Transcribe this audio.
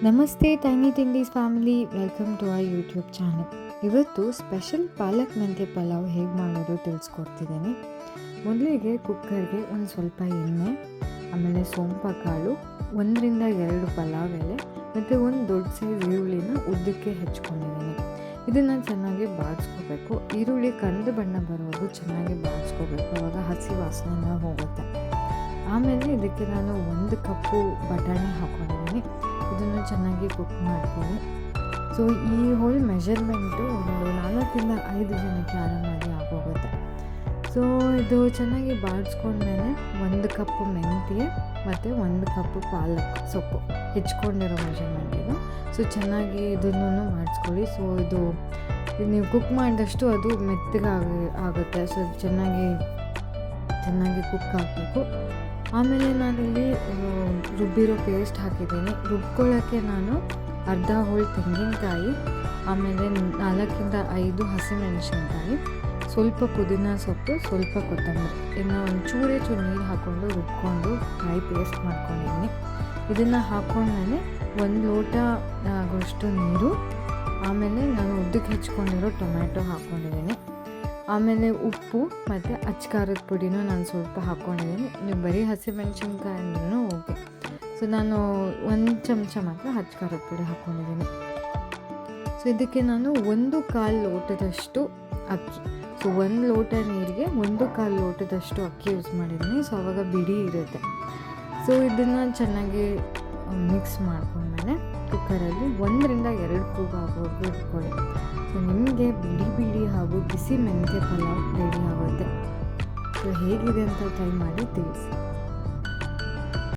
ನಮಸ್ತೆ Tiny Tindies family, welcome to our YouTube channel. ಇವತ್ತು special ಪಾಲಕ್ ಮೆಂತ್ಯ ಪಲಾವ್ ಹೇಗೆ ಮಾಡೋದು ತಿಳಿಸ್ಕೊಡ್ತಿದ್ದೀನಿ. ಮೊದಲಿಗೆ ಕುಕ್ಕರ್ಗೆ ಒಂದು ಸ್ವಲ್ಪ ಎಣ್ಣೆ, ಆಮೇಲೆ ಸೋಂಪ ಕಾಳು, 1-2 ಪಲಾವ್ ಎಲೆ ಮತ್ತು ಒಂದು ದೊಡ್ಡ ಸೈಜ್ ಈರುಳ್ಳಿನ ಉದ್ದಕ್ಕೆ ಹೆಚ್ಕೊಂಡಿದ್ದೀನಿ. ಇದನ್ನು ಚೆನ್ನಾಗಿ ಬಾಡಿಸ್ಕೋಬೇಕು. ಈರುಳ್ಳಿ ಕಂದು ಬಣ್ಣ ಬರೋವರೆಗೂ ಚೆನ್ನಾಗಿ ಬಾಡಿಸ್ಕೋಬೇಕು, ಆವಾಗ ಹಸಿ ವಾಸನೆ ಹೋಗುತ್ತೆ. ಆಮೇಲೆ ಇದಕ್ಕೆ ನಾನು 1 ಕಪ್ಪು ಬಟಾಣಿ ಹಾಕ್ಕೊಂಡಿದ್ದೀನಿ. ಇದನ್ನು ಚೆನ್ನಾಗಿ ಕುಕ್ ಮಾಡ್ತೀನಿ. ಸೊ ಈ ಹೋಲ್ ಮೆಷರ್ಮೆಂಟು ಒಂದು 4-5 ಜನಕ್ಕೆ ಆರಾಮಾಗಿ ಆಗೋಗುತ್ತೆ. ಸೊ ಇದು ಚೆನ್ನಾಗಿ ಬಾಡಿಸ್ಕೊಂಡ್ಮೇಲೆ 1 ಕಪ್ ಮೆಂತ್ಯ ಮತ್ತು 1 ಕಪ್ ಪಾಲಕ್ ಸೊಪ್ಪು ಹೆಚ್ಕೊಂಡಿರೋ ಮೆಷರ್ಮೆಂಟ್ ಇದು. ಸೊ ಚೆನ್ನಾಗಿ ಇದನ್ನು ಮಾಡಿಸ್ಕೊಳ್ಳಿ. ಸೊ ಇದು ನೀವು ಕುಕ್ ಮಾಡಿದಷ್ಟು ಅದು ಆಗುತ್ತೆ. ಸೊ ಚೆನ್ನಾಗಿ ಕುಕ್ ಆಗಬೇಕು. ಆಮೇಲೆ ನಾನಿಲ್ಲಿ ರುಬ್ಬಿರೋ ಪೇಸ್ಟ್ ಹಾಕಿದ್ದೀನಿ. ರುಬ್ಕೊಳ್ಳೋಕ್ಕೆ ನಾನು ಅರ್ಧ ಹೋಳು ತೆಂಗಿನಕಾಯಿ, ಆಮೇಲೆ 4-5 ಹಸಿಮೆಣಸಿನ್ಕಾಯಿ, ಸ್ವಲ್ಪ ಪುದೀನ ಸೊಪ್ಪು, ಸ್ವಲ್ಪ ಕೊತ್ತಂಬರಿ, ಇನ್ನು ಒಂಚೂರು ನೀರು ಹಾಕ್ಕೊಂಡು ರುಬ್ಕೊಂಡು ಕಾಯಿ ಪೇಸ್ಟ್ ಮಾಡ್ಕೊಂಡಿದ್ದೀನಿ. ಇದನ್ನು ಹಾಕ್ಕೊಂಡ್ಮೇಲೆ 1 ಲೋಟ ಆಗೋಷ್ಟು ನೀರು, ಆಮೇಲೆ ನಾನು ಉದ್ದಕ್ಕೆ ಹೆಚ್ಕೊಂಡಿರೋ ಟೊಮ್ಯಾಟೊ ಹಾಕ್ಕೊಂಡಿದ್ದೀನಿ. ಆಮೇಲೆ ಉಪ್ಪು ಮತ್ತು ಅಚ್ಕಾರದ ಪುಡಿನೂ ನಾನು ಸ್ವಲ್ಪ ಹಾಕ್ಕೊಂಡಿದ್ದೀನಿ. ನೀವು ಬರೀ ಹಸಿಮೆಣ್ಸಿನ್ಕಾಯಿ ಅಂದ್ರೂ ಓಕೆ. ಸೊ ನಾನು 1 ಚಮಚ ಮಾತ್ರ ಅಚ್ಕಾರದ ಪುಡಿ ಹಾಕ್ಕೊಂಡಿದ್ದೀನಿ. ಸೊ ಇದಕ್ಕೆ ನಾನು 1/4 ಲೋಟದಷ್ಟು ಅಕ್ಕಿ, ಸೊ 1 ಲೋಟ ನೀರಿಗೆ 1/4 ಲೋಟದಷ್ಟು ಅಕ್ಕಿ ಯೂಸ್ ಮಾಡಿದ್ದೀನಿ. ಸೊ ಆವಾಗ ಬಿಡಿ ಇರುತ್ತೆ. ಸೊ ಇದನ್ನು ಚೆನ್ನಾಗಿ ಮಿಕ್ಸ್ ಮಾಡ್ಕೊಂಡ್ಮೇಲೆ ಕುಕ್ಕರಲ್ಲಿ 1-2 ಕೂಗಾಗೋವರೆಗೂ ಇಟ್ಕೊಳ್ಳಿ. ಸೊ ನಿಮಗೆ ಬಿಡಿ ಹಾಗೂ ಬಿಸಿ ಮೆಂತ್ಯ ಪಲಾವ್ ರೆಡಿ ಆಗುತ್ತೆ. ಸೊ ಹೇಗಿದೆ ಅಂತ ಟ್ರೈ ಮಾಡಿ ತಿಳಿಸಿ.